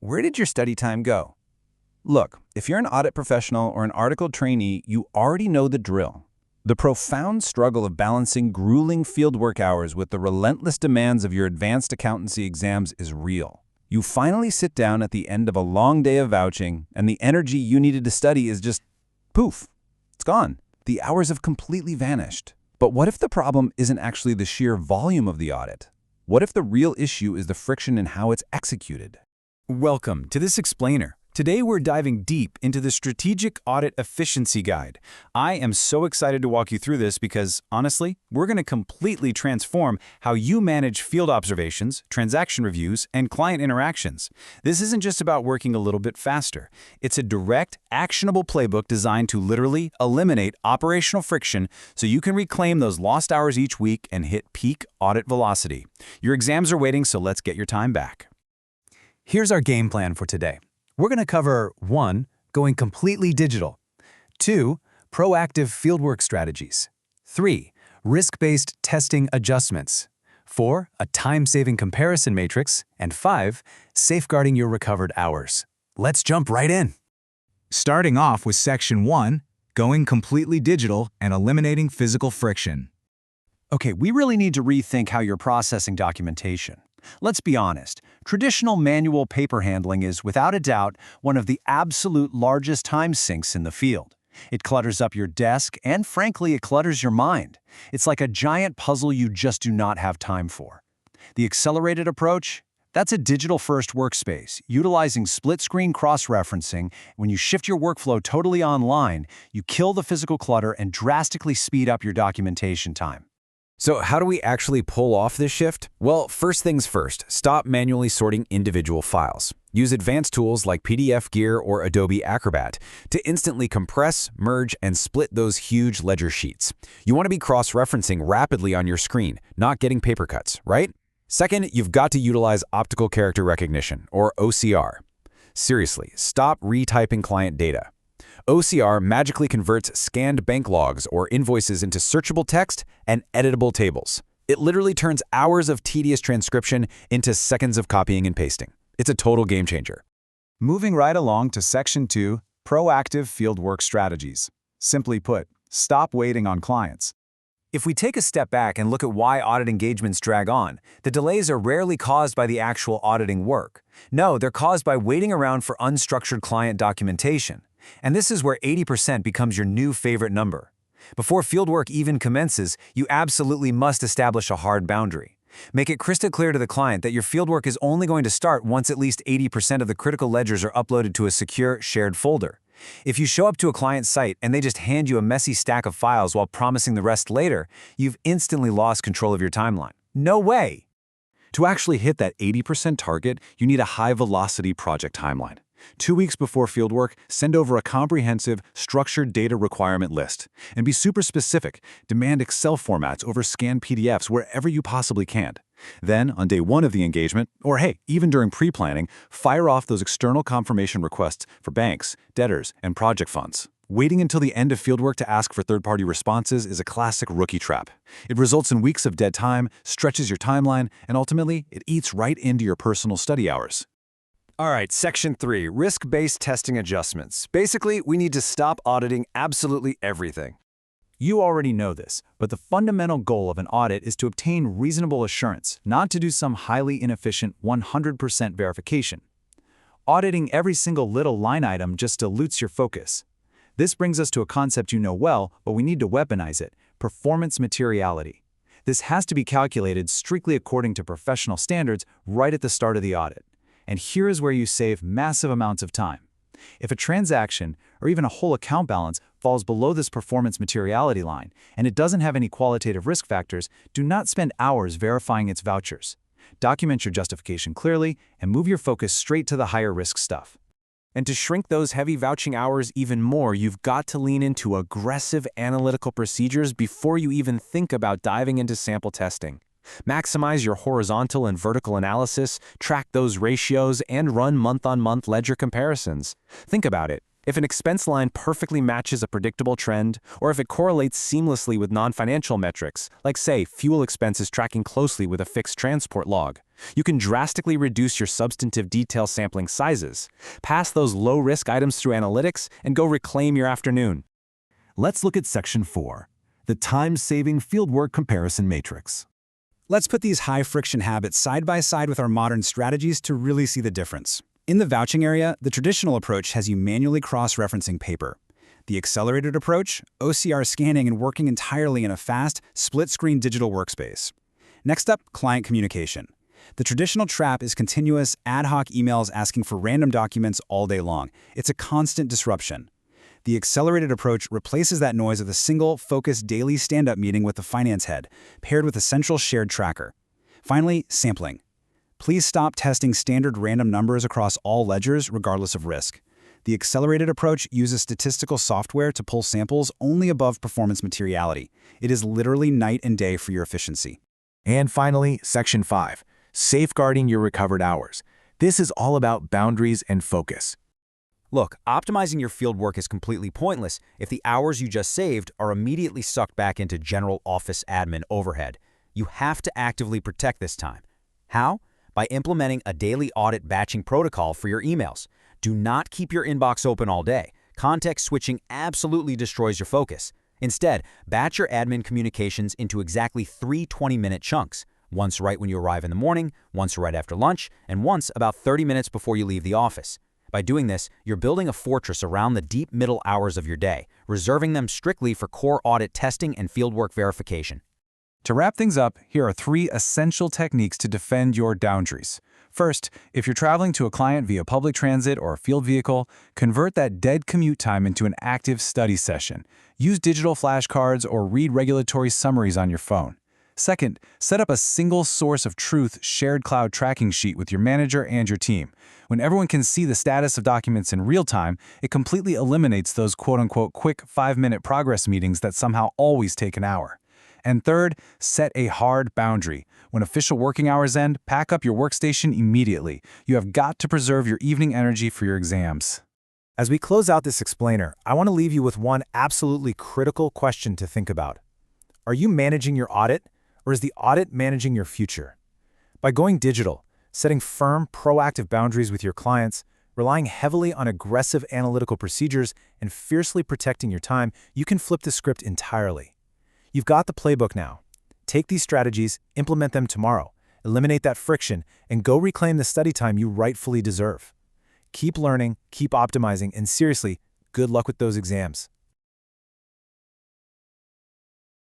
where did your study time go? Look, if you're an audit professional or an articled trainee, you already know the drill. The profound struggle of balancing grueling fieldwork hours with the relentless demands of your advanced accountancy exams is real. You finally sit down at the end of a long day of vouching, and the energy you needed to study is just poof, it's gone. The hours have completely vanished. But what if the problem isn't actually the sheer volume of the audit? What if the real issue is the friction in how it's executed? Welcome to this explainer. Today we're diving deep into the Strategic Audit Efficiency Guide. I am so excited to walk you through this because, honestly, we're going to completely transform how you manage field observations, transaction reviews, and client interactions. This isn't just about working a little bit faster. It's a direct, actionable playbook designed to literally eliminate operational friction so you can reclaim those lost hours each week and hit peak audit velocity. Your exams are waiting, so let's get your time back. Here's our game plan for today. We're going to cover 1. Going completely digital. 2. Proactive fieldwork strategies. 3. Risk-based testing adjustments. 4. A time-saving comparison matrix. And 5. Safeguarding your recovered hours. Let's jump right in. Starting off with Section 1, going completely digital and eliminating physical friction. Okay, we really need to rethink how you're processing documentation. Let's be honest, traditional manual paper handling is, without a doubt, one of the absolute largest time sinks in the field. It clutters up your desk, and frankly, it clutters your mind. It's like a giant puzzle you just do not have time for. The accelerated approach? That's a digital-first workspace, utilizing split-screen cross-referencing. When you shift your workflow totally online, you kill the physical clutter and drastically speed up your documentation time. So how do we actually pull off this shift? Well, first things first, stop manually sorting individual files. Use advanced tools like PDF Gear or Adobe Acrobat to instantly compress, merge, and split those huge ledger sheets. You want to be cross-referencing rapidly on your screen, not getting paper cuts, right? Second, you've got to utilize optical character recognition, or OCR. Seriously, stop retyping client data. OCR magically converts scanned bank logs or invoices into searchable text and editable tables. It literally turns hours of tedious transcription into seconds of copying and pasting. It's a total game changer. Moving right along to Section 2, Proactive Fieldwork Strategies. Simply put, stop waiting on clients. If we take a step back and look at why audit engagements drag on, the delays are rarely caused by the actual auditing work. No, they're caused by waiting around for unstructured client documentation. And this is where 80% becomes your new favorite number. Before fieldwork even commences, you absolutely must establish a hard boundary. Make it crystal clear to the client that your fieldwork is only going to start once at least 80% of the critical ledgers are uploaded to a secure, shared folder. If you show up to a client's site and they just hand you a messy stack of files while promising the rest later, you've instantly lost control of your timeline. No way! To actually hit that 80% target, you need a high-velocity project timeline. 2 weeks before fieldwork, send over a comprehensive, structured data requirement list. And be super specific. Demand Excel formats over scanned PDFs wherever you possibly can. Then, on day 1 of the engagement, or hey, even during pre-planning, fire off those external confirmation requests for banks, debtors, and project funds. Waiting until the end of fieldwork to ask for third-party responses is a classic rookie trap. It results in weeks of dead time, stretches your timeline, and ultimately, it eats right into your personal study hours. All right, Section 3, Risk-based testing adjustments. Basically, we need to stop auditing absolutely everything. You already know this, but the fundamental goal of an audit is to obtain reasonable assurance, not to do some highly inefficient 100% verification. Auditing every single little line item just dilutes your focus. This brings us to a concept you know well, but we need to weaponize it: performance materiality. This has to be calculated strictly according to professional standards right at the start of the audit. And here is where you save massive amounts of time. If a transaction, or even a whole account balance, falls below this performance materiality line, and it doesn't have any qualitative risk factors, do not spend hours verifying its vouchers. Document your justification clearly, and move your focus straight to the higher risk stuff. And to shrink those heavy vouching hours even more, you've got to lean into aggressive analytical procedures before you even think about diving into sample testing. Maximize your horizontal and vertical analysis, track those ratios, and run month-on-month ledger comparisons. Think about it. If an expense line perfectly matches a predictable trend, or if it correlates seamlessly with non-financial metrics, like say fuel expenses tracking closely with a fixed transport log, you can drastically reduce your substantive detail sampling sizes, pass those low-risk items through analytics, and go reclaim your afternoon. Let's look at Section 4, the time-saving fieldwork comparison matrix. Let's put these high-friction habits side by side with our modern strategies to really see the difference. In the vouching area, the traditional approach has you manually cross-referencing paper. The accelerated approach, OCR scanning and working entirely in a fast, split-screen digital workspace. Next up, client communication. The traditional trap is continuous, ad hoc emails asking for random documents all day long. It's a constant disruption. The accelerated approach replaces that noise with a single, focused daily stand-up meeting with the finance head, paired with a central shared tracker. Finally, sampling. Please stop testing standard random numbers across all ledgers, regardless of risk. The accelerated approach uses statistical software to pull samples only above performance materiality. It is literally night and day for your efficiency. And finally, Section 5, safeguarding your recovered hours. This is all about boundaries and focus. Look, optimizing your fieldwork is completely pointless if the hours you just saved are immediately sucked back into general office admin overhead. You have to actively protect this time. How? By implementing a daily audit batching protocol for your emails. Do not keep your inbox open all day. Context switching absolutely destroys your focus. Instead, batch your admin communications into exactly 3 20-minute chunks. Once right when you arrive in the morning, once right after lunch, and once about 30 minutes before you leave the office. By doing this, you're building a fortress around the deep middle hours of your day, reserving them strictly for core audit testing and fieldwork verification. To wrap things up, here are 3 essential techniques to defend your boundaries. First, if you're traveling to a client via public transit or a field vehicle, convert that dead commute time into an active study session. Use digital flashcards or read regulatory summaries on your phone. Second, set up a single source of truth shared cloud tracking sheet with your manager and your team. When everyone can see the status of documents in real time, it completely eliminates those quote-unquote quick 5-minute progress meetings that somehow always take an hour. And third, set a hard boundary. When official working hours end, pack up your workstation immediately. You have got to preserve your evening energy for your exams. As we close out this explainer, I want to leave you with one absolutely critical question to think about. Are you managing your audit, or is the audit managing your future? By going digital, setting firm, proactive boundaries with your clients, relying heavily on aggressive analytical procedures, and fiercely protecting your time, you can flip the script entirely. You've got the playbook now. Take these strategies, implement them tomorrow, eliminate that friction, and go reclaim the study time you rightfully deserve. Keep learning, keep optimizing, and seriously, good luck with those exams.